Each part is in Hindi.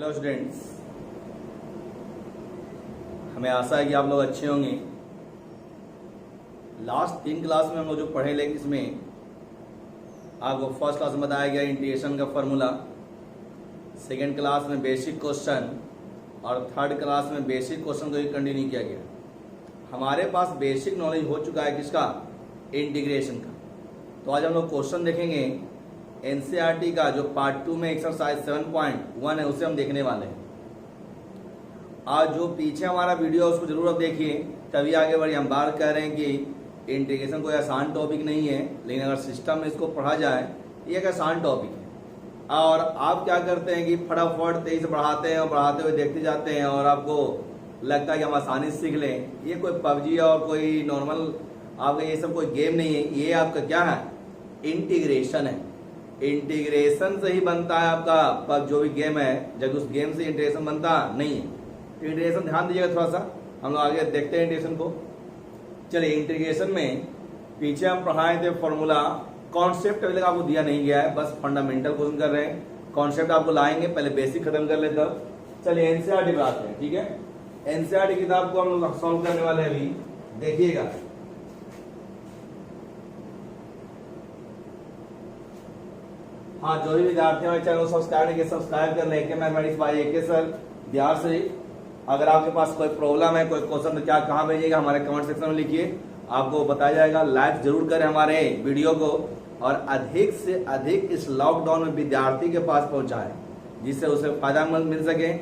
हेलो स्टूडेंट्स, हमें आशा है कि आप लोग अच्छे होंगे। लास्ट 3 क्लास में हम लोग जो पढ़े लेकिन इसमें आपको फर्स्ट क्लास में बताया गया इंटीग्रेशन का फॉर्मूला, सेकेंड क्लास में बेसिक क्वेश्चन और थर्ड क्लास में बेसिक क्वेश्चन को ही कंटिन्यू किया गया। हमारे पास बेसिक नॉलेज हो चुका है किसका, इंटीग्रेशन का। तो आज हम लोग क्वेश्चन देखेंगे एनसीईआरटी का, जो पार्ट 2 में एक्सरसाइज 7.1 है उसे हम देखने वाले हैं। आज जो पीछे हमारा वीडियो है उसको जरूर आप देखिए, तभी आगे बढ़िए। हम बात कर रहे हैं कि इंटीग्रेशन कोई आसान टॉपिक नहीं है, लेकिन अगर सिस्टम में इसको पढ़ा जाए ये एक आसान टॉपिक है। और आप क्या करते हैं कि फटाफट तेज बढ़ाते हैं और बढ़ाते हुए देखते जाते हैं और आपको लगता है कि हम आसानी से सीख लें। ये कोई पबजी और कोई नॉर्मल आपका ये सब कोई गेम नहीं है, ये आपका क्या है, इंटीग्रेशन है। इंटीग्रेशन से ही बनता है आपका जो भी गेम है, जब उस गेम से इंटीग्रेशन बनता नहीं है। तो इंटीग्रेशन ध्यान दीजिएगा थोड़ा सा, हम लोग आगे देखते हैं इंटीग्रेशन को। चलिए, इंटीग्रेशन में पीछे हम पढ़ाए थे फॉर्मूला, कॉन्सेप्ट अभी तक आपको दिया नहीं गया है, बस फंडामेंटल क्वेश्चन कर रहे हैं। कॉन्सेप्ट आपको लाएंगे, पहले बेसिक खत्म कर लेते हैं। चलिए एनसीईआरटी पे आते हैं, ठीक है। एनसीईआरटी किताब को हम लोग सॉल्व करने वाले हैं अभी, देखिएगा। हाँ, जो भी विद्यार्थी हमारे चैनल को सब्सक्राइब कर लें। Mathematics by AK sir Bihar से। अगर आपके पास कोई प्रॉब्लम है, कोई क्वेश्चन, तो क्या कहाँ भेजिएगा, हमारे कमेंट सेक्शन में लिखिए, आपको बताया जाएगा। लाइक जरूर करें हमारे वीडियो को और अधिक से अधिक इस लॉकडाउन में विद्यार्थी के पास पहुंचाएं, जिससे उसे फायदा मिल सके।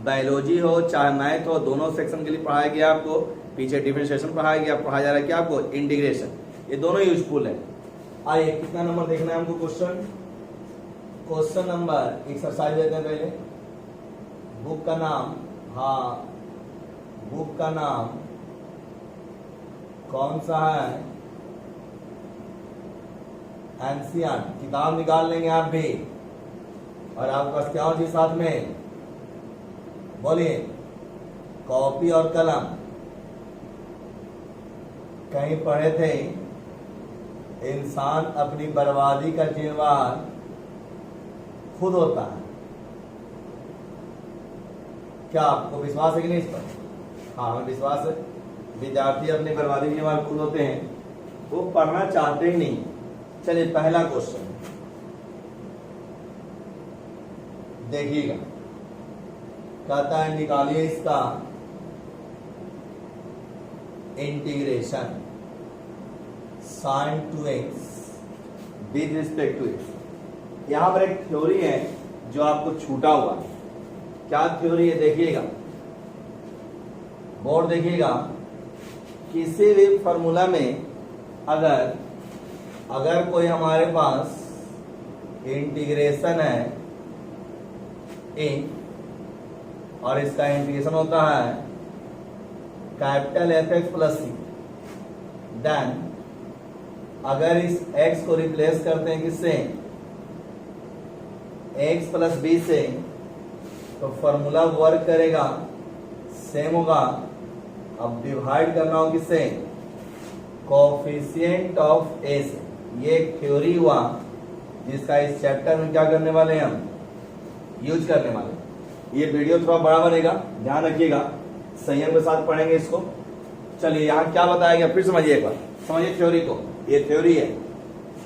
बायोलॉजी हो चाहे मैथ हो, दोनों सेक्शन के लिए पढ़ाया गया आपको। पीछे डिफरेंशिएशन पढ़ाया गया, पढ़ाया जा रहा है क्या आपको, इंटीग्रेशन। ये दोनों यूजफुल है। आइए, कितना नंबर देखना है हमको क्वेश्चन नंबर एक्सरसाइज लेते हैं पहले। बुक का नाम, हाँ बुक का नाम कौन सा है, एनसीईआरटी। किताब निकाल लेंगे आप भी, और आपके पास क्या होगी साथ में, बोलिए, कॉपी और कलम। कहीं पढ़े थे, इंसान अपनी बर्बादी का जिम्मेदार खुद होता है। क्या आपको विश्वास है कि नहीं इस पर? हाँ, हमें विश्वास है। विद्यार्थी अपनी बर्बादी के जिम्मेदार खुद होते हैं, वो पढ़ना चाहते ही नहीं। चलिए, पहला क्वेश्चन देखिएगा, कहता है निकालिए इसका integration sin 2x with respect to x। यहां पर एक थ्योरी है जो आपको छूटा हुआ है। क्या थ्योरी है, देखिएगा, बोर्ड देखिएगा। किसी भी फॉर्मूला में अगर कोई हमारे पास इंटीग्रेशन है और इसका इंटीग्रेशन होता है कैपिटल Fx प्लस सी, देन अगर इस x को रिप्लेस करते हैं किससे, x प्लस बी से, तो फॉर्मूला वर्क करेगा, सेम होगा। अब डिवाइड करना हो किससे, कोफिशिएंट ऑफ ए से। ये एक थ्योरी हुआ जिसका इस चैप्टर में क्या करने वाले हैं, हम यूज करने वाले। ये वीडियो थोड़ा बड़ा बनेगा, ध्यान रखिएगा, संयम के साथ पढ़ेंगे इसको। चलिए, यहाँ क्या बताया गया फिर समझिए एक बार, समझिए थ्योरी को। ये थ्योरी है,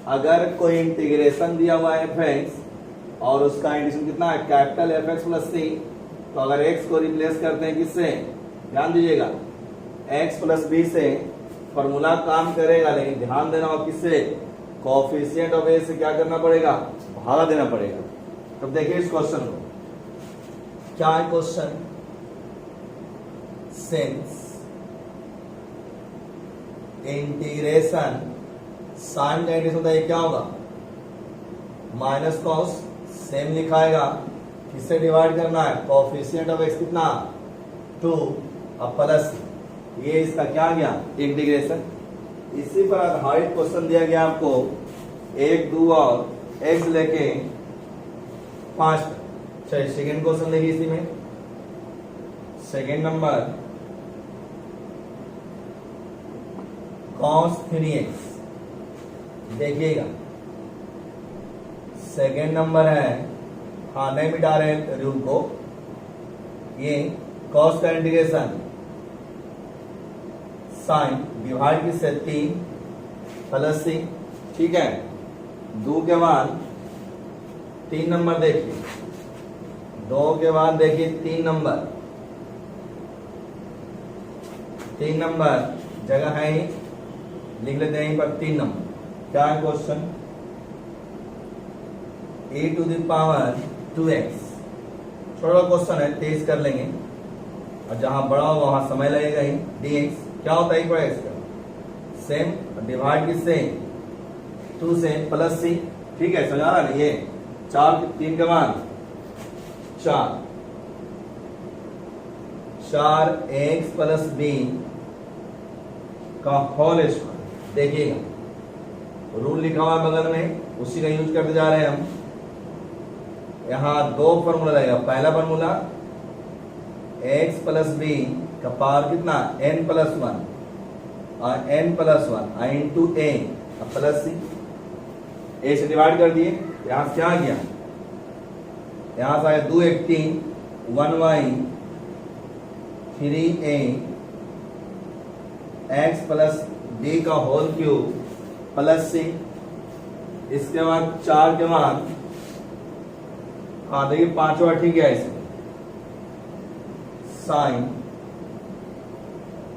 अगर कोई इंटीग्रेशन दिया हुआ है fx और उसका इंटीग्रेशन कितना है, कैपिटल Fx प्लस सी, तो अगर x को रिप्लेस करते हैं किससे, ध्यान दीजिएगा, x प्लस बी से, फॉर्मूला काम करेगा, लेकिन ध्यान देना हो किससे, कोफिशिएंट ऑफ ए से क्या करना पड़ेगा, भागा देना पड़ेगा। तब देखिए इस क्वेश्चन को, क्या है क्वेश्चन, सिंस इंटीग्रेशन साइन का इंटीग्रेशन होता है, क्या होगा, माइनस कॉस, सेम लिखाएगा, किससे डिवाइड करना है, कोफिशिएंट ऑफ एक्स कितना 2 और प्लस, ये इसका क्या गया, इंटीग्रेशन। इसी पर आधारित क्वेश्चन दिया गया आपको 1, 2 और x लेके 5 तक। चलिए, सेकेंड क्वेश्चन देखिए, इसी में सेकेंड नंबर cos 3x, देखिएगा। सेकेंड नंबर है हाँ नहीं मिटा रहे रूल को। ये कॉस का इंटीग्रेशन साइन डिवाइड की से 3 प्लस सी, ठीक है। 2 के बाद 3 नंबर देखिए, 2 के बाद देखिए 3 नंबर, 3 नंबर जगह है, लिख लेते हैं यहीं पर 3 नंबर। क्या है question? e to the power 2x, छोटा क्वेश्चन है, तेज कर लेंगे, और जहां बड़ा हो वहां समय लगेगा ही। dx क्या होता है x का? सेम डिवाइड किससे? 2 से प्लस सी, ठीक है, समझा रहा ये 4 3 के बाद 4x प्लस बी का होल स्क्वायर। देखिएगा रूल लिखा हुआ है बगल में, उसी का यूज करते जा रहे हैं हम। यहां 2 फॉर्मूला लगेगा। पहला फॉर्मूला x प्लस बी का पावर कितना? n प्लस 1 और n प्लस 1 इंटू ए प्लस सी। ए से डिवाइड कर दिए, यहां से क्या आ गया? यहां से आया 2 1 3 1y 3a x plus B का होल क्यूब प्लस सी। इसके बाद 4 के बाद देखिए 5वां ठीक है, इसमें साइन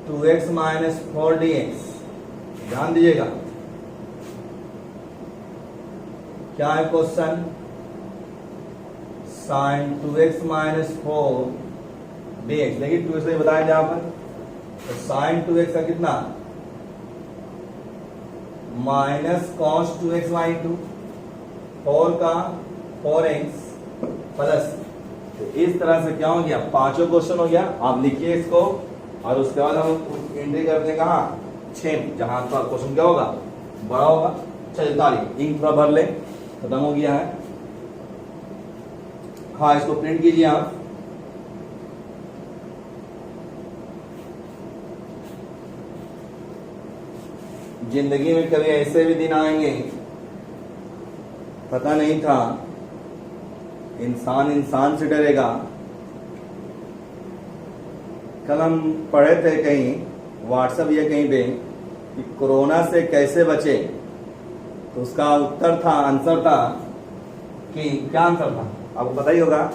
2x माइनस 4 dx। ध्यान दीजिएगा क्या है question? Sign 2x minus 4 dx। देखिए 2x से बताया यहां पर, तो साइन 2x का कितना? माइनस कॉस 2x बाई 2, 4 का 4x प्लस। तो इस तरह से क्या हो गया? 5वां क्वेश्चन हो गया। आप लिखिए इसको, और उसके बाद हम एंट्री करते हैं कहाँ? 6, जहां पर क्वेश्चन क्या होगा? बड़ा होगा। चलिए तारीख इंक थोड़ा भर ले, खत्म हो गया है। हाँ इसको प्रिंट कीजिए आप। जिंदगी में कभी ऐसे भी दिन आएंगे, पता नहीं था इंसान इंसान से डरेगा। कल हम पढ़े थे कहीं व्हाट्सएप या कहीं पे कि कोरोना से कैसे बचे, तो उसका उत्तर था, आंसर था कि क्या आंसर था आपको पता ही होगा।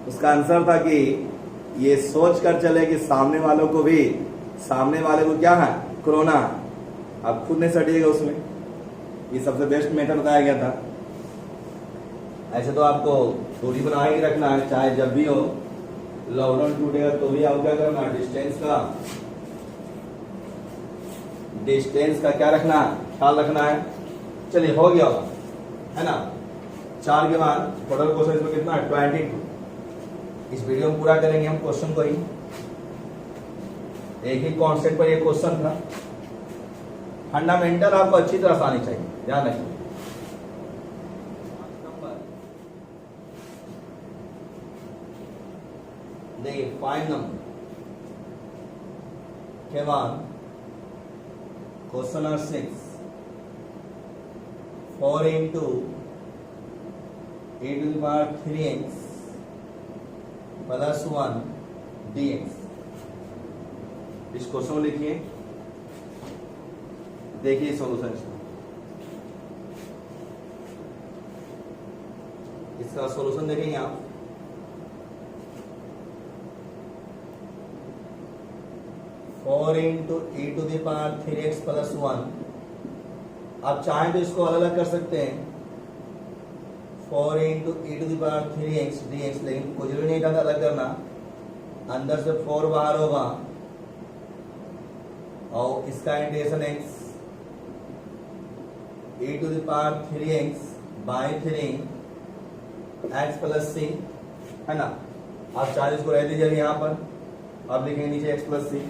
उसका आंसर था कि ये सोच कर चले कि सामने वाले को क्या है? कोरोना। आप खुद नहीं सटिएगा उसमें। ये सबसे बेस्ट मेथड बताया गया था। ऐसे तो आपको दूरी बना के रखना है, चाहे जब भी हो। लॉकडाउन टूटेगा तो भी आपको क्या करना है? डिस्टेंस का क्या रखना है? ख्याल रखना है। चलिए हो गया है ना। 4 के बाद टोटल क्वेश्चन इसमें कितना है? 22। इस वीडियो में पूरा करेंगे हम क्वेश्चन को ही। एक ही कॉन्सेप्ट पर ये क्वेश्चन था। फंडामेंटल आपको अच्छी तरह से आनी चाहिए, ध्यान रखिए। देखिए 5 नंबर के बाद question number 6, 4 into A to the power 3x plus 1 dx। इस क्वेश्चन को लिखिए, देखिए सॉल्यूशन इसका सॉल्यूशन देखेंगे आप। Four into E to the power 3x plus 1। आप चाहें तो इसको अलग अलग कर सकते हैं, 4 into E to the power 3x dx, लेकिन कुछ भी नहीं था अलग करना। अंदर से 4 बाहर होगा और इसका integration x e to the power 3x by 3 x plus c, है ना। आप चाहे इसको रह दीजिए यहाँ पर, अब लिखेंगे नीचे x प्लस सी।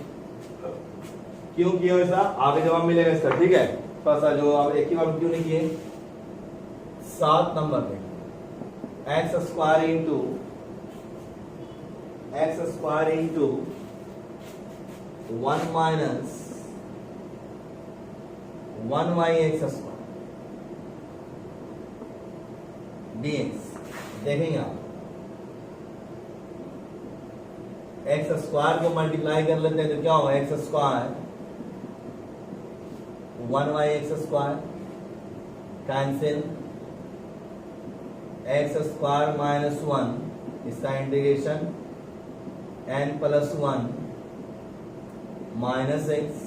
क्यों किया ऐसा? आगे जवाब मिलेगा इसका, ठीक है। थोड़ा सा जो आप एक ही बार क्यों नहीं किए? 7 नंबर पे x square into 1 minus 1y(x² dx। देखेंगे आप एक्स स्क्वायर को मल्टीप्लाई कर लेते हैं तो क्या होगा, x square 1/x square cancel, x square minus 1 इसका integration n plus 1 minus x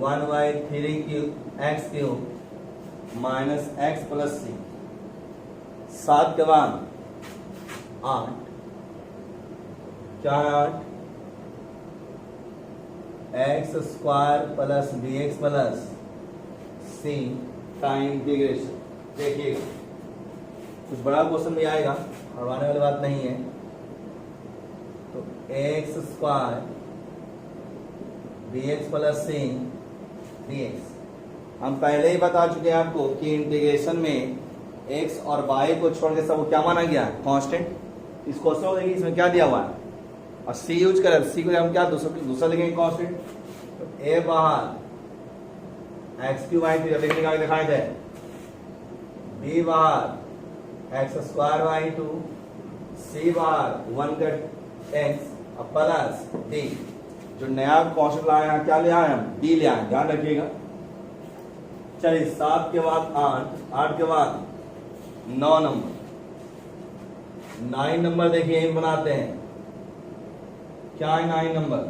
1/3 cube x cube minus x plus c, 7 के बाद 8, क्या है 8, x square plus b x plus c का इंटीग्रेशन। देखिएगा कुछ बड़ा क्वेश्चन भी आएगा और आने वाली बात नहीं है। तो X square B x plus C D X, हम पहले ही बता चुके हैं आपको कि इंटीग्रेशन में एक्स और वाई को छोड़ के सब क्या माना गया है, कांस्टेंट। इस क्वेश्चन को देखिए, इसमें क्या दिया हुआ है और सी यूज करें, सी को हम क्या दूसरा लिखेंगे कांस्टेंट। तो ए बाहर एक्स क्यू वाई थ्री लिखने का दिखाए थे, बी बाहर एक्स स्क्वायर वाई टू, सी बाहर 1 का एक्स और प्लस डी। जो नया कांस्टेंट लाए हैं, क्या ले आए हम, डी ले आए, ध्यान रखिएगा। चलिए 7 के बाद 8, 8 के बाद 9 नंबर, 9 नंबर देखिए इन बनाते हैं, क्या है 9 number,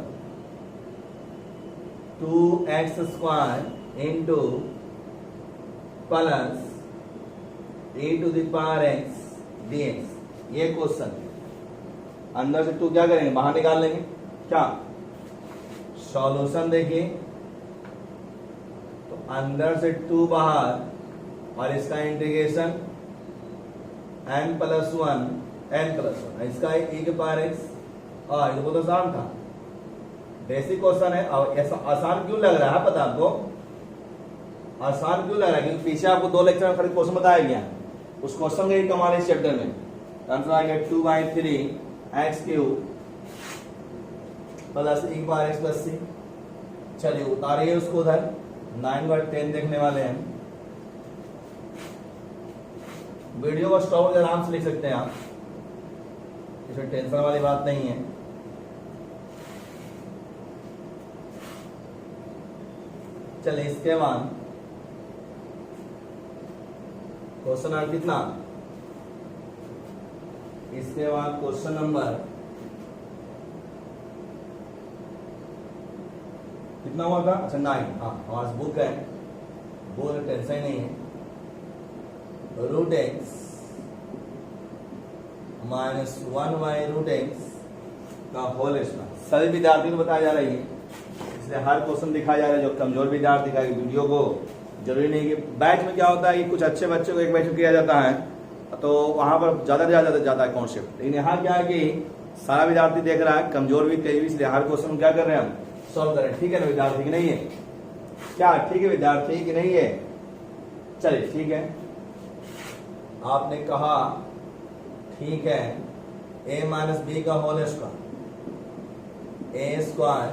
2x square into plus e to the power x dx। ये क्वेश्चन अंदर से 2 क्या करेंगे, बाहर निकाल लेंगे, क्या सॉल्यूशन देखिए। तो अंदर से 2 बाहर और इसका इंटीग्रेशन n प्लस 1 इसका e के पावर x, और ये तो आसान था, बेसिक क्वेश्चन है। और ऐसा आसान क्यों लग रहा है पता आपको, आसान क्यों लग रहा है, क्योंकि पीछे आपको 2 लेक्चर में खाली क्वेश्चन बताया गया, उस क्वेश्चन का ही कमाल इस चैप्टर में। आंसर आ गया 2/3 x cube plus e power x plus c. चलिए उतारिए उसको उधर, 9/10 देखने वाले हैं। वीडियो को स्टॉप करके आराम से लिख सकते हैं आप, इसमें टेंशन वाली बात नहीं है। चलिए इसके बाद क्वेश्चन नंबर कितना, इसके बाद क्वेश्चन नंबर कितना हुआ था, अच्छा 9। हाँ हमारे बुक है, बुक टेंशन नहीं है। रूट एक्स माइनस 1/√x का होल स्क्वायर सभी विद्यार्थियों को बताया जा रही है, इसलिए हर क्वेश्चन दिखाया जा रहा है। जो कमजोर विद्यार्थी का वीडियो को जरूरी नहीं कि बैच में क्या होता है कि कुछ अच्छे बच्चों को एक बैच में किया जाता है तो वहां पर ज्यादा जाता है कॉन्सेप्ट, लेकिन यहाँ क्या है कि सारा विद्यार्थी देख रहा है, कमजोर भी तेज भी, इसलिए हर क्वेश्चन क्या कर रहे हैं हम सॉल्व कर रहे हैं। ठीक है ना विद्यार्थी की नहीं है, क्या ठीक है विद्यार्थी की नहीं है। चलिए ठीक है, आपने कहा ठीक है, a माइनस बी का whole square, a square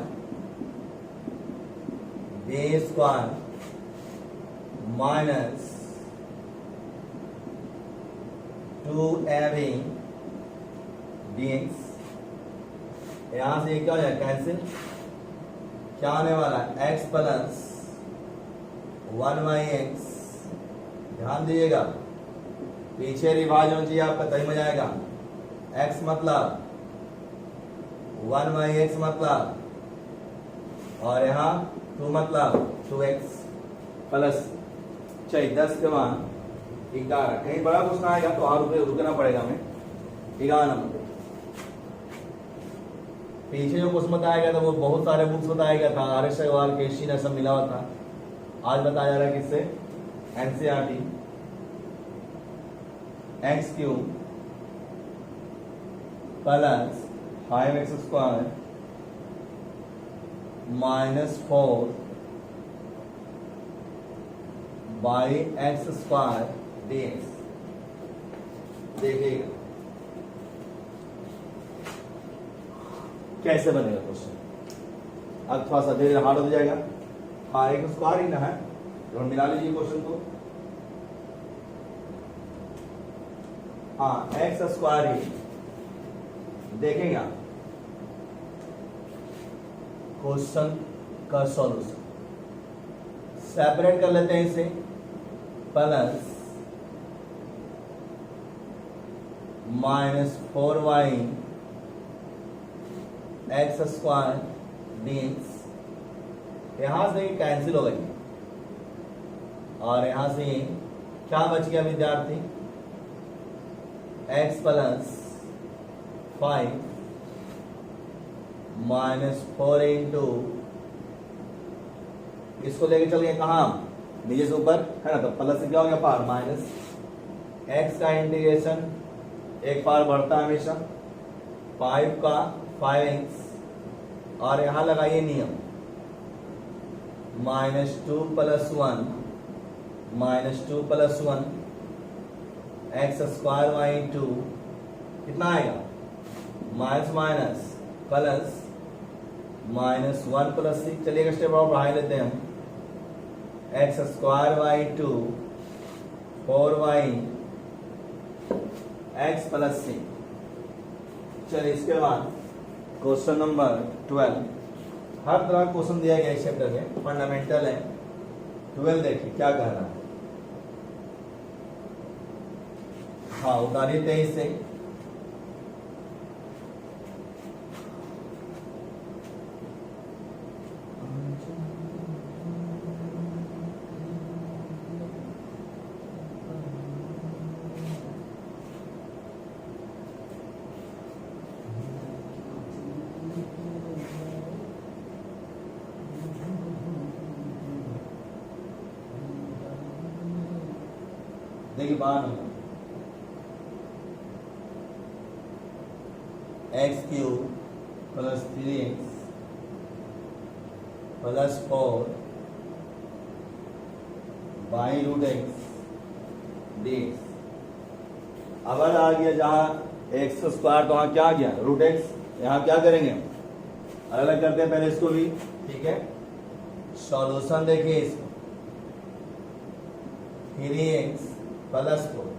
b square minus 2ab dx। यहां से क्या हो जाए कैंसिल, क्या आने वाला है x प्लस 1/x। ध्यान दीजिएगा, पीछे रिवाज होना चाहिए आपका, तभी मजा आएगा। x मतलब 1/x मतलब, और यहाँ 2 मतलब 2x प्लस। चलिए 10 के बाद 11, कहीं बड़ा क्वेश्चन आएगा तो और रुकना पड़ेगा हमें। 11 नंबर पीछे जो क्वेश्चन बताया गया था वो बहुत सारे बुक्स बताया गया था, RS अग्रवाल के शी सब मिला हुआ था। आज बताया जा रहा है किससे, NCERT। X cube plus 5x square minus 4 by x square dx। देखिएगा कैसे बनेगा क्वेश्चन, अब थोड़ा सा धीरे हार्ड हो जाएगा। हाँ एक स्क्वायर ही ना है, तो मिला लीजिए क्वेश्चन को। हाँ एक्स स्क्वायर ही देखेंगे आप क्वेश्चन का सॉल्यूशन। सेपरेट कर लेते हैं इसे, plus -4y x square dx, यहां से कैंसिल हो गई और यहां से क्या बच गया विद्यार्थी, x प्लस 5 -4 इंटू, इसको लेके चल गए कहा नीचे से ऊपर है ना, तो प्लस से क्या हो गया पार, माइनस x का इंटीग्रेशन एक पार बढ़ता है हमेशा, 5 का 5x, और यहां लगाइए नियम -2 + 1 -2 + 1 एक्स स्क्वायर वाई 2 कितना आएगा, माइनस माइनस प्लस -1 + 6, चलिए एक स्टेप और बढ़ा लेते हैं हम, X square Y 2 4y X plus 6। चलिए इसके बाद क्वेश्चन नंबर 12, हर तरह का क्वेश्चन दिया गया इस चैप्टर में, फंडामेंटल है। 12 देखिए क्या कह रहा है, हाँ उतारिए 23 से, देखिए बाहर x³ + 3x + 4 √x dx। अगर आ गया जहां x² तो वहां क्या आ गया √x, यहां क्या करेंगे अलग अलग करते हैं पहले इसको भी, ठीक है। सॉल्यूशन देखिए इसको, 3x + 4,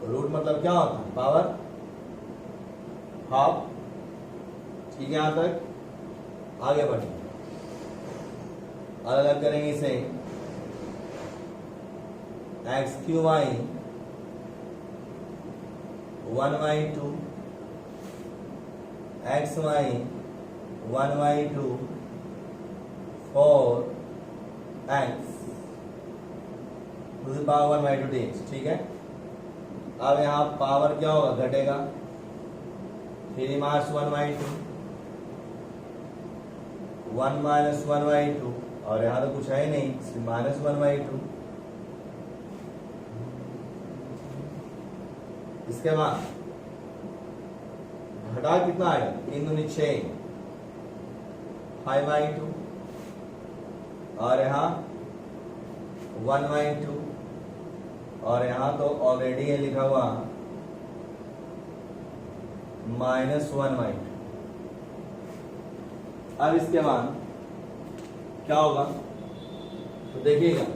रूट मतलब क्या होता है पावर हाफ, ठीक है। यहां तक आगे बढ़े, अलग अलग करेंगे इसे, x³ 1/2 xy 1/2 4x to the power 1/2 dx, ठीक है। अब यहाँ पावर क्या होगा, घटेगा, 3 - 1/2 1 - 1/2, और यहाँ तो कुछ है ही नहीं, सिर्फ -1/2। इसके बाद घटा कितना आएगा, 3 दूनी 6 5/2, और यहाँ 1/2, और यहाँ तो ऑलरेडी है लिखा हुआ -1/2। अब इसके बाद क्या होगा, तो देखिएगा,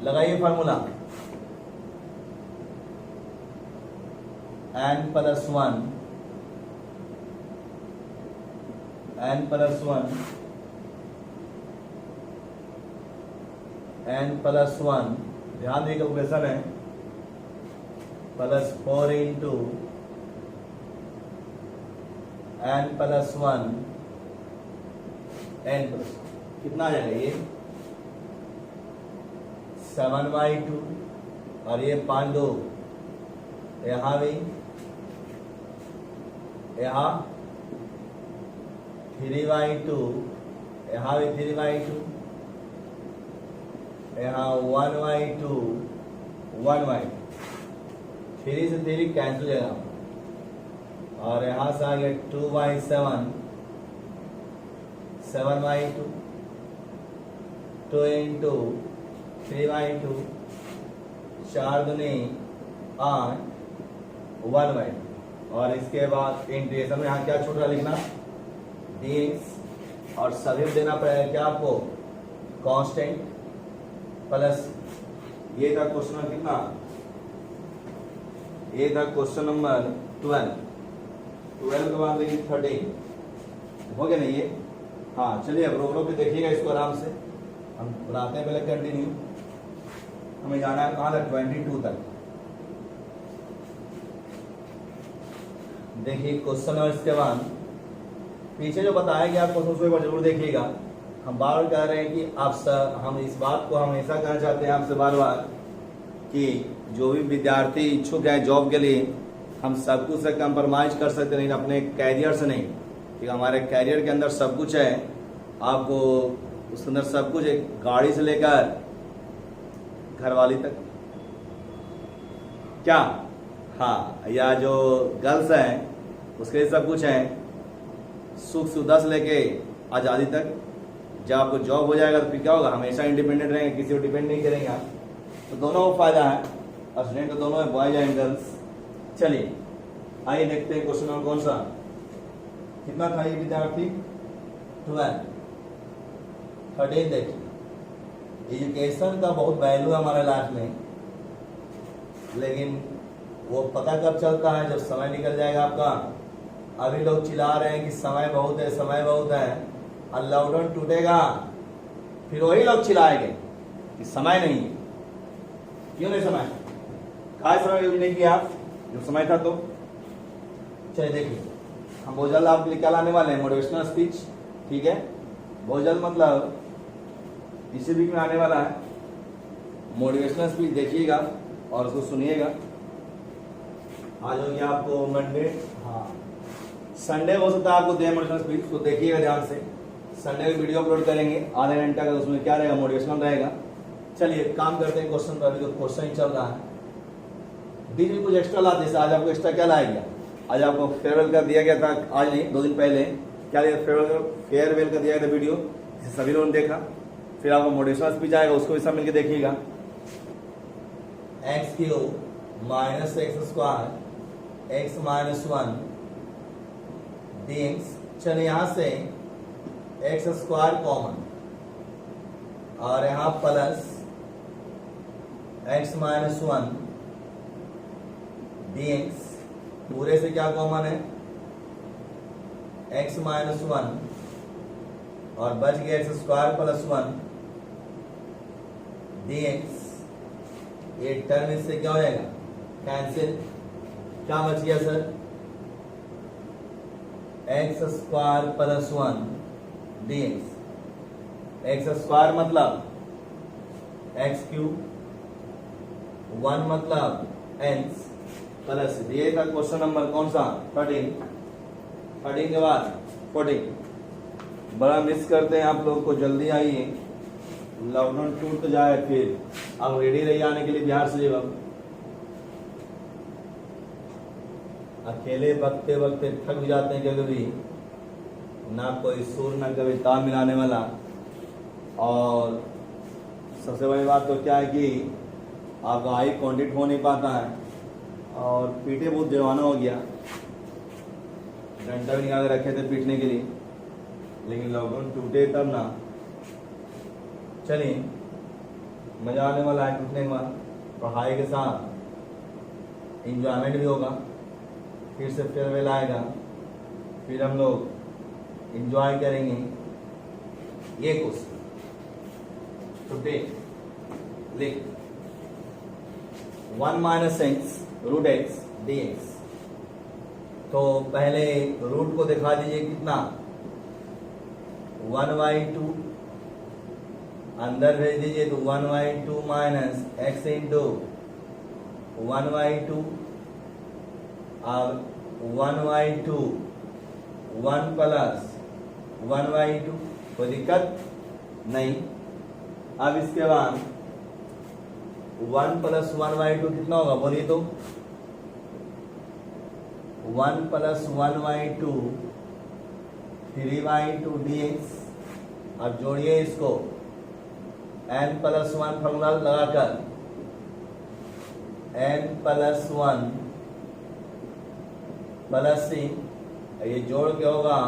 लगाइए फार्मूला, n + 1 n + 1 n + 1, ध्यान दें कैलकुलेशन है, +4 इंटू n + 1 n + कितना आ जाएगा ये 7/2, और ये 5/2, यहाँ भी, यहाँ 3/2, यहाँ भी 3/2, यहाँ 1/2 1/2, 3 से 3 कैंसिल हो जाएगा, और यहाँ से आ गया 2/7 7/2 2 इंटू 3/2 4 दूनी 8 1/2, और इसके बाद इंटीग्रेशन में यहाँ क्या छूट रहा लिखना dx, और सभी देना पड़ेगा क्या आपको कांस्टेंट, प्लस ये था क्वेश्चन कितना, ये था क्वेश्चन नंबर 12। 12 के बाद देखिए 13 हो गया नहीं ये। हाँ चलिए अब रोक रोक के देखिएगा इसको आराम से, हम बनाते हैं पहले कंटिन्यू। हमें जाना है कहाँ तक, 22 तक। देखिए क्वेश्चन और इसके बाद पीछे जो बताया गया आपको उसको एक बार जरूर देखिएगा। हम बार बार कह रहे हैं कि हम इस बात को हमेशा कहना चाहते हैं आपसे बार बार कि जो भी विद्यार्थी इच्छुक है जॉब के लिए, हम सब कुछ से कंप्रोमाइज कर सकते नहीं, अपने कैरियर से नहीं। ठीक, हमारे कैरियर के अंदर सब कुछ है, आपको उसके अंदर सब कुछ है, गाड़ी से लेकर घरवाली तक। क्या? हाँ, या जो गर्ल्स हैं उसके लिए सब कुछ है, सुख सुविधा से लेके आज़ादी तक। जब आपको जॉब हो जाएगा तो फिर क्या होगा, हमेशा इंडिपेंडेंट रहेंगे, किसी को डिपेंड नहीं करेंगे आप। तो दोनों को फायदा है, स्टूडेंट तो दोनों है, बॉयज एंड गर्ल्स। चलिए आइए देखते हैं क्वेश्चन नंबर कौन सा, कितना था ये विद्यार्थी, 12 13। देखिए एजुकेशन का बहुत वैल्यू है हमारे लाइफ में, लेकिन वो पता कब चलता है, जब समय निकल जाएगा आपका। अभी लोग चिल्ला रहे हैं कि समय बहुत है, समय बहुत है, और लॉकडाउन टूटेगा फिर वही लोग चिल्लाएंगे कि समय नहीं है। क्यों नहीं समय, काय समय यूज नहीं किया आप जो समय था तो। चलिए देखिए हम बहुत जल्द आपके लिए क्या लाने वाले हैं, मोटिवेशनल स्पीच। ठीक है, बहुत जल्द मतलब इसी वीक में आने वाला है मोटिवेशनल स्पीच। देखिएगा और उसको सुनिएगा। आज हो गया आपको मंडे, हाँ संडे हो सकता है आपको दे मोटिवेशनल स्पीच, तो देखिएगा ध्यान से। संडे में वीडियो अपलोड करेंगे आधा घंटा का, उसमें क्या रहेगा, मोटिवेशनल रहेगा। चलिए काम करते हैं क्वेश्चन पर, अभी तो क्वेश्चन ही चल रहा है। बीच में कुछ एक्स्ट्रा लाते हैं। आज आपको एक्स्ट्रा क्या लाया गया, आज आपको फेयरवेल का दिया गया था, आज नहीं 2 दिन पहले क्या दिया, फेयरवेल का दिया गया था वीडियो, जिसे सभी लोगों ने देखा। फिर आपको मोटिवेशनल स्पीच आएगा, उसको भी सब मिलकर देखिएगा। x³ - x² x - 1 dx। चलिए यहां से x² कॉमन और यहां प्लस x - 1 dx। पूरे से क्या कॉमन है, x - 1 और बच गया x² + 1 dx। ये टर्म इससे क्या हो जाएगा, कैंसिल। क्या बच गया सर, x² + 1 dx। x² मतलब x³ 1 मतलब x प्लस दिए का क्वेश्चन नंबर कौन सा, 13 के बाद 14। बड़ा मिस करते हैं आप लोग को, जल्दी आइए, लॉकडाउन टूट तो जाए, फिर आप रेडी रहिए आने के लिए बिहार से। जब अकेले बकते बकते थक भी जाते हैं कभी, ना कोई सुर ना कभी ताल मिलाने वाला। और सबसे बड़ी बात तो क्या है कि आपका आई कांटेक्ट हो नहीं पाता है, और पीटे बहुत जुर्माना हो गया, घंटा भी निकाल के रखे थे पीटने के लिए, लेकिन लॉकडाउन टूटे तब ना। चलिए मजा आने वाला है टूटने के बाद, पढ़ाई के साथ इंजॉयमेंट भी होगा। फिर से फेयरवेल आएगा, फिर हम लोग इंजॉय करेंगे। ये क्वेश्चन टुडे लिख 1 - x √x dx। तो पहले रूट को दिखा दीजिए, कितना 1/2 अंदर भेज दीजिए, तो 1/2 - x × 1/2। अब 1/2 1 + 1/2, कोई दिक्कत नहीं। अब इसके बाद 1 + 1/2 कितना होगा बोलिए तो, 1 + 1/2 3/2 dx। अब जोड़िए इसको n + 1 फॉर्मूला लगाकर, n + 1 + c, ये जोड़ के होगा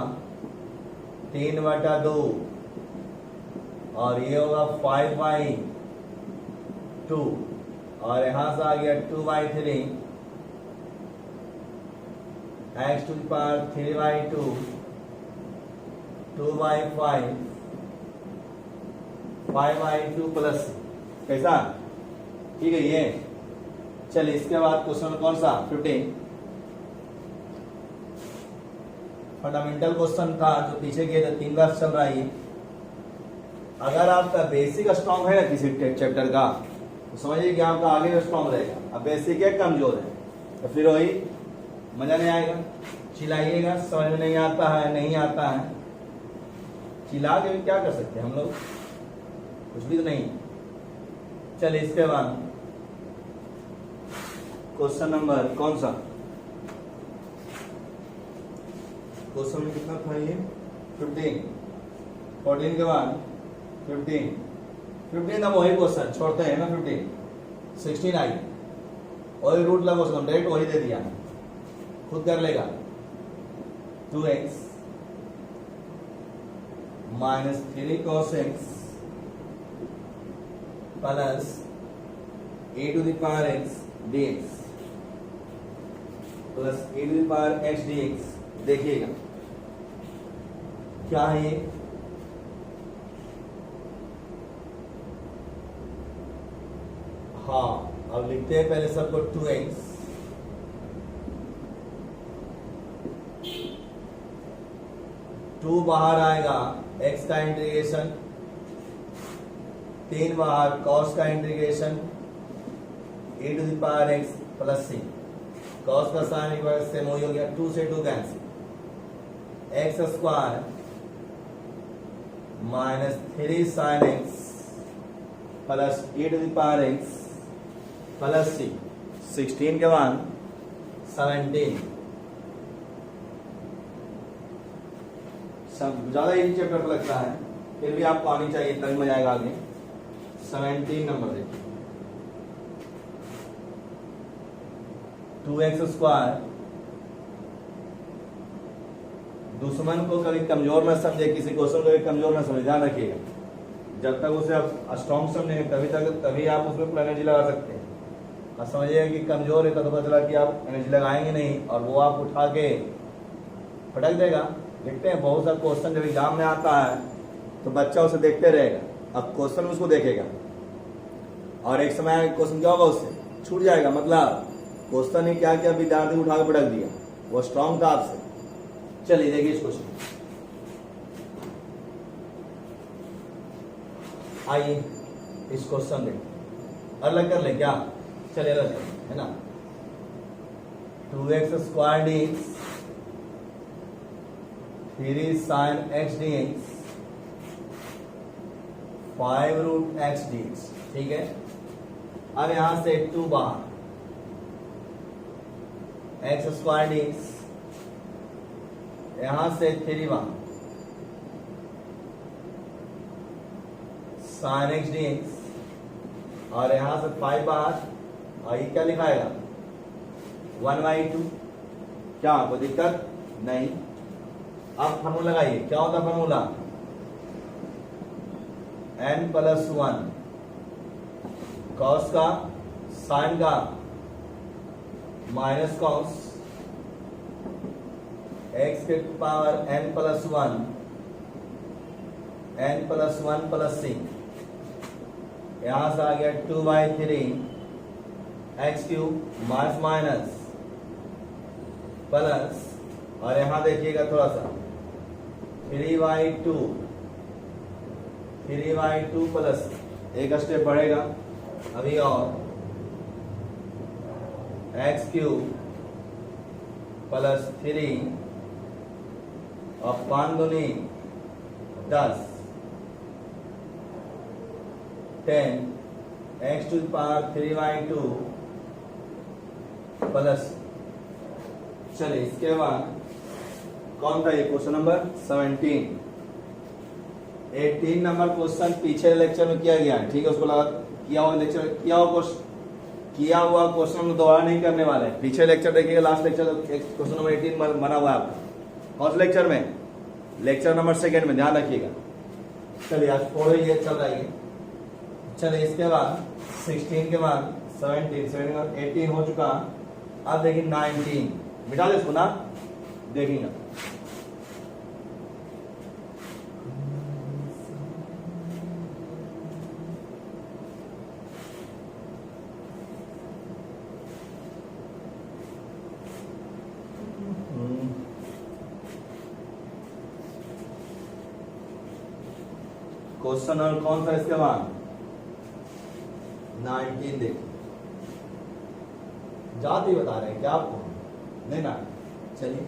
3/2 और ये होगा 5/2 और यहां से आ गया 2/3 x to the power 3/2 2/5 5/2 plus कैसा ठीक है ये। चलिए इसके बाद क्वेश्चन कौन सा 15 फंडामेंटल क्वेश्चन था जो पीछे गए थे 3 बार चल रहा है ये। अगर आपका बेसिक स्ट्रॉन्ग है ना किसी चैप्टर का तो समझिए कि आपका आगे स्ट्रॉन्ग रहेगा। अब बेसिक है कमजोर है तो फिर वही मजा नहीं आएगा। चिल्लाइएगा समझ में नहीं आता है नहीं आता है, चिल्ला के भी क्या कर सकते हैं हम लोग, कुछ भी तो नहीं। चलिए इसके बाद क्वेश्चन नंबर कौन सा क्वेश्चन में कितना था ये 15 14 के बाद 15 अब वही क्वेश्चन छोड़ते हैं ना 15 16 आई वही रूट लगा क्वेश्चन डायरेक्ट वही दे दिया खुद कर लेगा 2x minus 3 cos x plus a to the power x dx plus a to the power x dx। देखिएगा क्या है ये, हाँ अब लिखते हैं पहले सबको 2x टू बाहर आएगा x का इंटीग्रेशन 3 बाहर cos का integration e to the power x plus c cos का साइन एक बार सेम हो गया 2 से 2 cancel x square minus 3 sine x plus e to the power x plus c 16 के बाद 17 सब ज्यादा इजी चैप्टर लगता है फिर भी आपको आनी चाहिए तभी मजा आएगा आगे। 17 नंबर देखिए 2x स्क्वायर दुश्मन को कभी कमजोर न समझे, किसी क्वेश्चन को कमजोर न समझे, ध्यान रखिएगा। जब तक उसे आप स्ट्रॉन्ग समझेंगे तभी आप उसमें पूरा एनर्जी लगा सकते हैं। और समझिएगा कि कमजोर है तो पता चला कि आप एनर्जी लगाएंगे नहीं और वो आप उठा के फटक देगा। देखते हैं बहुत सा क्वेश्चन जब एग्जाम में आता है तो बच्चा उसे देखते रहेगा, अब क्वेश्चन उसको देखेगा और एक समय क्वेश्चन क्या होगा उससे छूट जाएगा। मतलब क्वेश्चन ही क्या क्या विद्यार्थी उठा के पटक दिया, वो स्ट्रॉन्ग था आपसे। चलिए देखिए इस क्वेश्चन, आइए इस क्वेश्चन देखिए, अलग कर ले क्या, चलिए अलग कर ले, है ना। 2x स्क्वायर dx 3 sin x dx 5 root x dx, ठीक है। अब यहां से 2 बाहर x स्क्वायर dx यहां से 3 बाहर sin x dx और यहां से 5 बाहर और ये क्या लिखाएगा 1/2। क्या कोई दिक्कत नहीं। अब फॉर्मूला लगाइए, क्या होता है फॉर्मूला n प्लस 1 कॉस का साइन का माइनस कॉस x के power n plus 1 plus c यहां से आ गया 2/3 x cube minus minus plus और यहां देखिएगा थोड़ा सा 3/2 प्लस एक स्टेप बढ़ेगा अभी और x क्यूब प्लस 3 और 5 दूनी 10 10 x to the power 3/2 plus. चलिए इसके बाद कौन था ये क्वेश्चन नंबर 17। 18 नंबर क्वेश्चन पीछे लेक्चर में किया गया है, ठीक है। उसको लगा किया हुआ लेक्चर किया हुआ क्वेश्चन हम दोबारा नहीं करने वाले। पीछे लेक्चर देखिएगा, लास्ट लेक्चर क्वेश्चन नंबर 18 बना हुआ है आपका। कौन से लेक्चर में, लेक्चर नंबर 2 में, ध्यान रखिएगा। चलिए आज 4 ये चल रहा है। चलिए इसके बाद 16 के बाद 17 18 हो चुका। अब देखिए 19 मिटा दे इसको ना, देखिएगा क्वेश्चन और कौन सा इसके बाद 19 देखिए, जाते ही बता रहे हैं क्या आपको, नहीं ना। चलिए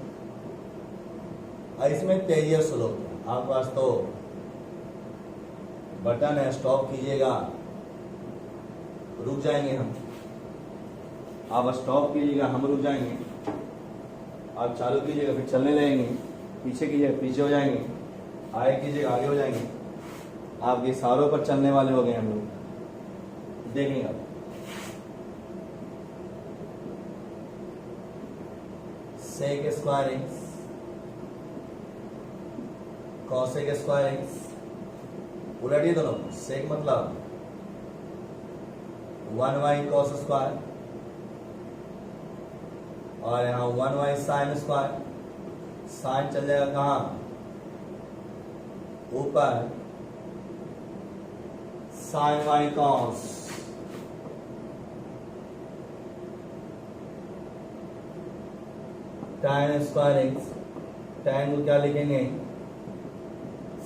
इसमें तेजी और स्लो आपके पास तो बटन है, स्टॉप कीजिएगा, रुक जाएंगे हम, आप स्टॉप कीजिएगा हम रुक जाएंगे, आप चालू कीजिएगा फिर चलने लगेंगे, पीछे कीजिएगा पीछे हो जाएंगे, आगे कीजिएगा आगे हो जाएंगे, आपके इशारों पर चलने वाले हो गए हम लोग। देखेंगे आप sec square x, cosec square x, उलटिए दोनों, सेक मतलब 1y कॉस स्क्वायर और यहाँ 1y साइन स्क्वायर, साइन चल जाएगा कहाँ ऊपर, sine Y cos, tan square X, tan को क्या लिखेंगे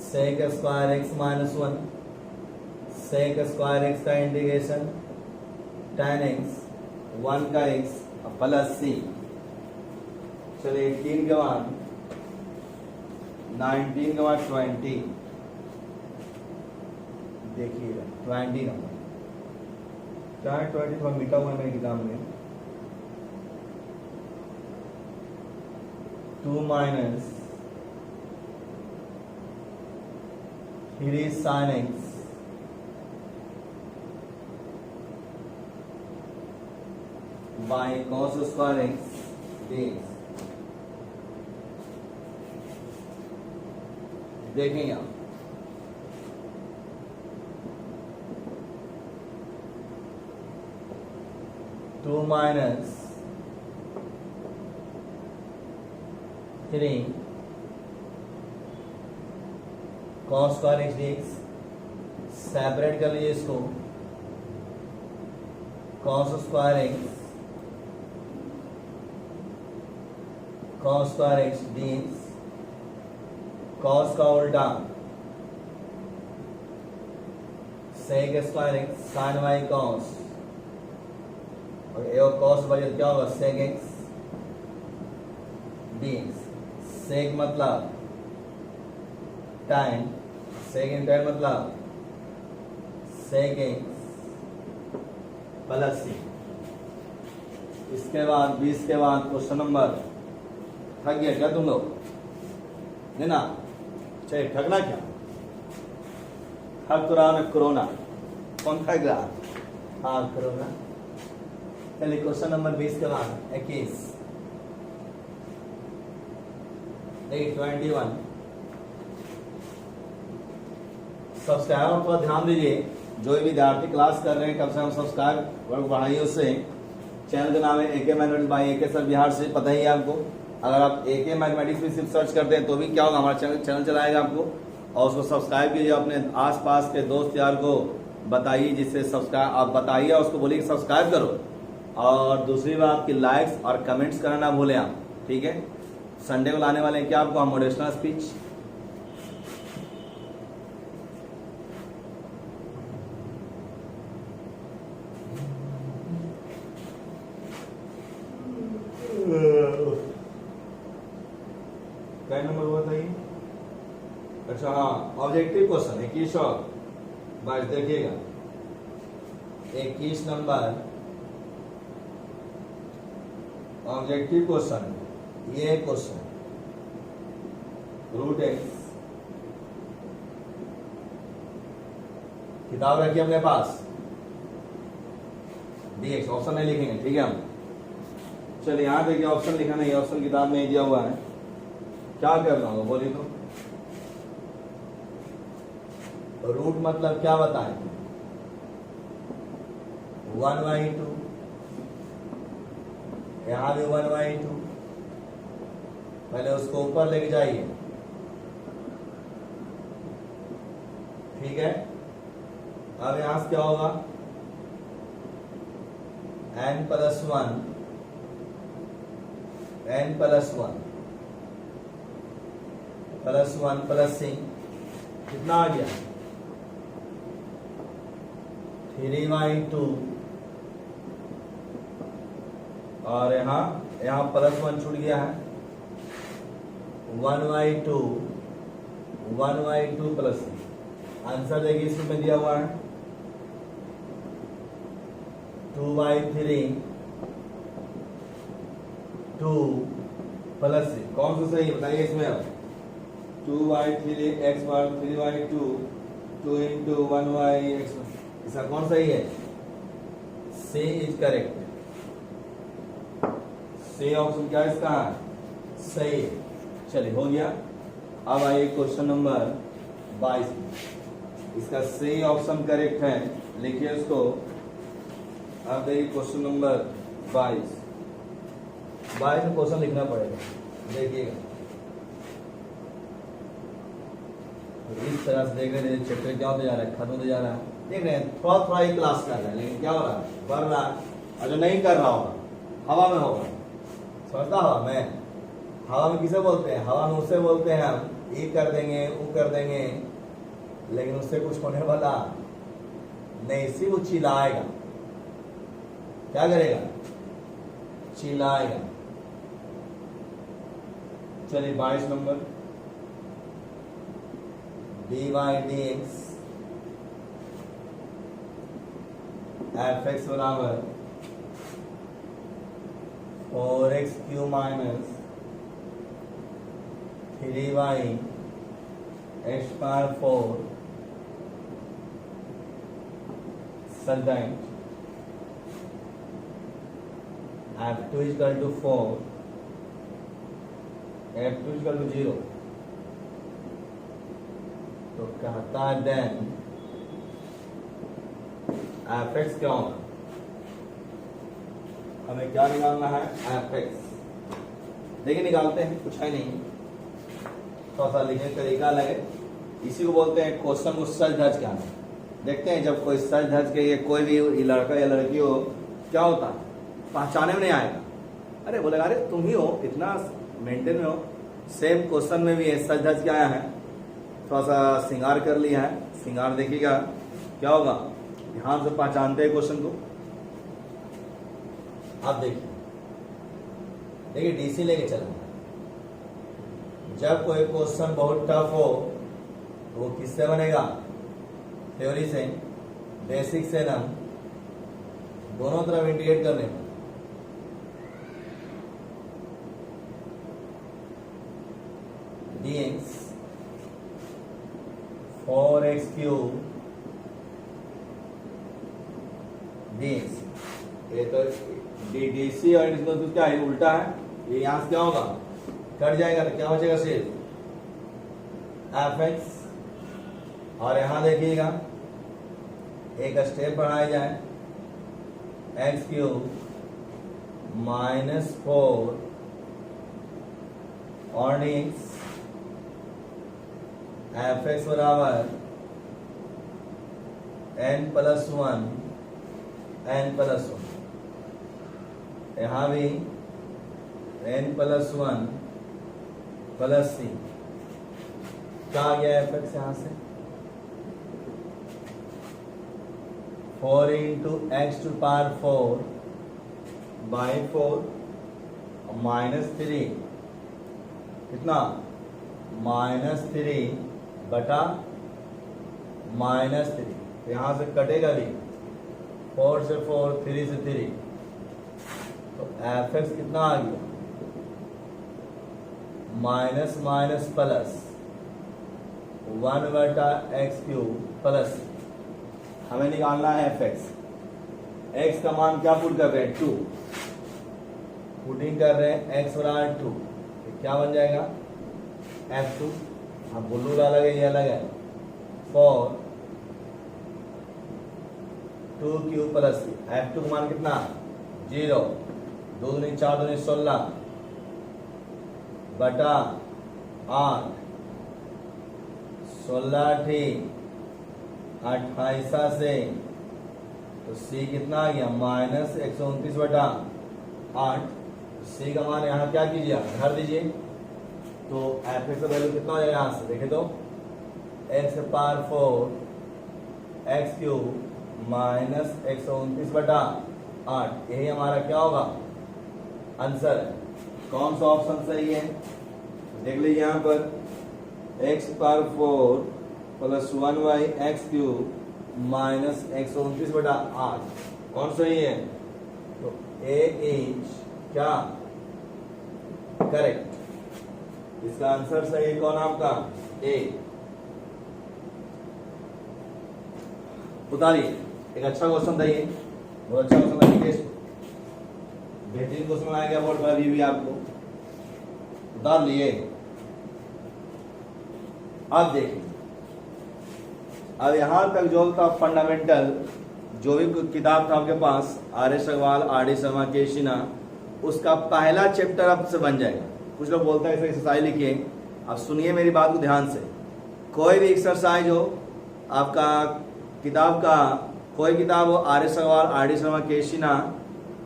sec square X minus 1, sec square X का इंटीग्रेशन tan एक्स 1 का x प्लस c। चलिए 18 के बाद 19 के बाद 20, देखिएगा 20 नंबर, क्या है 20 थोड़ा मिटा हुआ है मेरे एग्जाम में, 2 minus 3 sine X by cos square X DX. देखेंगे आप 2 minus 3 cos square X DX, separate कर लीजिए इसको, cos square X cos square X DX, cos का उल्टा sec square X sine Y cos, और एक कॉस बचे क्या होगा सेक एक्स डीएक्स, सेक मतलब tan, सेक इन tan मतलब सेक एक्स प्लस सी। इसके बाद 20 के बाद क्वेश्चन नंबर, थक गया क्या तुम लोग, है ना, चलिए थकना क्या, थक तो रहा मैं, कोरोना कौन थक रहा, हाँ कोरोना। चलिए क्वेश्चन नंबर 20 के बाद 21 21 सब्सक्राइबर पर ध्यान दीजिए, जो भी विद्यार्थी क्लास कर रहे हैं कम से कम सब्सक्राइब वर्ग बढ़ाइए उससे। चैनल का नाम है AK mathematics by AK sir Bihar से, पता ही है आपको। अगर आप एके मैथमेटिक्स भी सिर्फ सर्च करते हैं तो भी क्या होगा, हमारा चैनल चलाएगा आपको, और उसको सब्सक्राइब कीजिए, अपने आसपास के दोस्त यार को बताइए, जिससे सब्सक्राइब आप बताइए और उसको बोलिए सब्सक्राइब करो। और दूसरी बात कि लाइक्स और कमेंट्स करना ना भूलें आप, ठीक है। संडे को लाने वाले हैं क्या आपको हम मोटिवेशनल स्पीच, क्या नंबर हुआ था ये, अच्छा हाँ ऑब्जेक्टिव क्वेश्चन 21 और 22 देखिएगा। 21 नंबर ऑब्जेक्टिव क्वेश्चन, ये क्वेश्चन रूट एक्स, किताब रखिए अपने पास, डीएक्स ऑप्शन नहीं लिखेंगे, ठीक है हम। चलिए यहाँ देखिए ऑप्शन लिखा नहीं, ऑप्शन किताब में दिया हुआ है, क्या करना होगा बोलिए तो। रूट मतलब क्या बताएं, 1/2, यहां भी 1/2, पहले उसको ऊपर लेके जाइए, ठीक है। अब यहां से क्या होगा, n प्लस वन प्लस सी कितना आ गया 3/2 और यहाँ प्लस वन छूट गया है 1/2 प्लस सी। आंसर देखिए इसमें दिया हुआ है 2/3 2 प्लस सी। कौन सा सही बताइए इसमें अब 2/3 x बार 3/2 2 into 1/x, इसका कौन सही है? सी इज करेक्ट। सी ऑप्शन क्या है इसका? सही है। चलिए हो गया। अब आइए क्वेश्चन नंबर 22, इसका सही ऑप्शन करेक्ट है, लिखिए उसको। अब देखिए क्वेश्चन नंबर 22 में क्वेश्चन लिखना पड़ेगा, देखिएगा इस तरह से देख रहे हैं चैप्टर क्या होता जा रहा है, खत्म होता जा रहा है। देख रहे हैं थोड़ा ही क्लास कर रहे हैं, लेकिन क्या हो रहा है, बढ़ रहा है। और जो नहीं कर रहा होगा हवा में होगा, समझता? हवा में किसे बोलते हैं? हवा में उससे बोलते हैं हम ये कर देंगे वो कर देंगे, लेकिन उससे कुछ होने वाला नहीं, सिर्फ वो चिल्लाएगा। क्या करेगा? चिल्लाएगा। चलिए 22 नंबर, dy/dx fx बराबर 4x³ minus 3y(x⁴) subject f2 equal to 4 f2 equal to 0, तो कहता है देन fx क्या होगा? हमें क्या निकालना है? fx। देखिए निकालते हैं, कुछ है नहीं, थोड़ा सा लिखने का तरीका लगे। इसी को बोलते हैं क्वेश्चन को सच धज के आना। देखते हैं जब कोई सच धज के ये कोई भी लड़का या लड़की हो, क्या होता है, पहचाने में नहीं आएगा। अरे बोलेगा अरे तुम ही हो, इतना मेंटेन में हो। सेम क्वेश्चन में भी सच धज के आया है, थोड़ा सा श्रृंगार कर लिया है। श्रृंगार देखिएगा क्या होगा, ध्यान से पहचानते हैं क्वेश्चन को। आप देखिए डीसी लेके चलना। जब कोई क्वेश्चन बहुत टफ हो तो वो किससे बनेगा? थ्योरी से, बेसिक से ना, दोनों तरफ इंटीग्रेट करने पर। dx 4x³ dx, ये तो डीसी और इसका तो क्या है, उल्टा है। ये यहां से क्या होगा, कट जाएगा, तो क्या बचेगा सिर्फ fx। और यहां देखिएगा एक स्टेप बढ़ाया जाए, x³ -4 और dx fx बराबर n+1 यहाँ भी n+1 प्लस सी। क्या आ गया fx यहाँ से? 4 into x⁴/4 -3 कितना? -3 बटा -3। यहाँ से कटेगा भी, 4 से 4 3 से 3, तो fx कितना आ गया? Minus minus plus 1/x³ plus, हमें निकालना है fx। x का मान क्या पुट कर रहे हैं? 2 पुटिंग कर रहे हैं, x बराबर 2, क्या बन जाएगा? f2। हाँ ब्लू अलग है, ये अलग है। 4 2³ प्लस f2 का मान कितना? 0। 2 दूनी 4 दूनी 16 बटा 8, 16 ठीक 28 से, तो सी कितना आ गया माइनस 129 बटा 8। सी का मान यहाँ क्या कीजिए घर दीजिए, तो एफ एक्स का वैल्यू कितना हो जाएगा यहाँ से देखे तो x power 4 x cube minus 129 बटा 8, यही हमारा क्या होगा आंसर है। कौन सा ऑप्शन सही है देख लीजिए यहाँ पर x power 4 plus 1 by x cube minus 129 बटा 8 कौन सही है, तो ए इज क्या करेक्ट, इसका आंसर सही है कौन आपका ए। उतारिए एक अच्छा क्वेश्चन था ये, बहुत अच्छा क्वेश्चन था, बेहतरीन क्वेश्चन बनाया गया बोर्ड पर अभी भी आपको, उतार लिए। अब देखिए अब यहां तक जो था फंडामेंटल, जो भी किताब था आपके पास R S Agarwal R D Sharma K Sinha, उसका पहला चैप्टर अब से बन जाएगा। कुछ लोग बोलते हैं एक्सरसाइज लिखिए, अब सुनिए मेरी बात को ध्यान से, कोई भी एक्सरसाइज हो आपका किताब का, कोई किताब हो R S Agarwal R D Sharma K Sinha,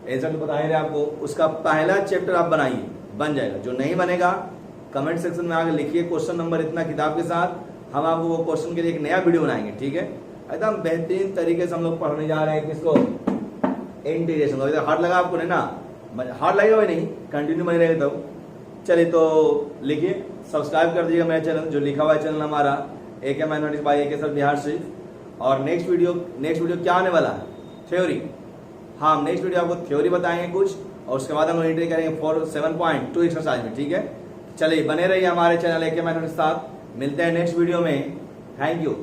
ऐसा तो बताए रहे आपको, उसका पहला चैप्टर आप बनाइए, बन जाएगा। जो नहीं बनेगा कमेंट सेक्शन में आकर लिखिए क्वेश्चन नंबर इतना किताब के साथ, हम आपको वो क्वेश्चन के लिए एक नया वीडियो बनाएंगे, ठीक है। एकदम बेहतरीन तरीके से हम लोग पढ़ने जा रहे हैं किसको, इंटीग्रेशन को। हार्ड लगा आपको नहीं ना, हार्ड लगेगा भाई नहीं, कंटिन्यू बने रहेगा तो चलिए। तो लिखिए सब्सक्राइब कर दीजिएगा मेरा चैनल, जो लिखा हुआ है चैनल हमारा AK mathematics by AK sir Bihar Sharif. और नेक्स्ट वीडियो क्या आने वाला है, थ्योरी। हाँ नेक्स्ट वीडियो आपको थ्योरी बताएंगे कुछ, और उसके बाद हम लोग एंट्री करेंगे 7.2 एक्सरसाइज में, ठीक है। चलिए बने रहिए हमारे चैनल AK मैथमेटिक्स के साथ, मिलते हैं नेक्स्ट वीडियो में। Thank you.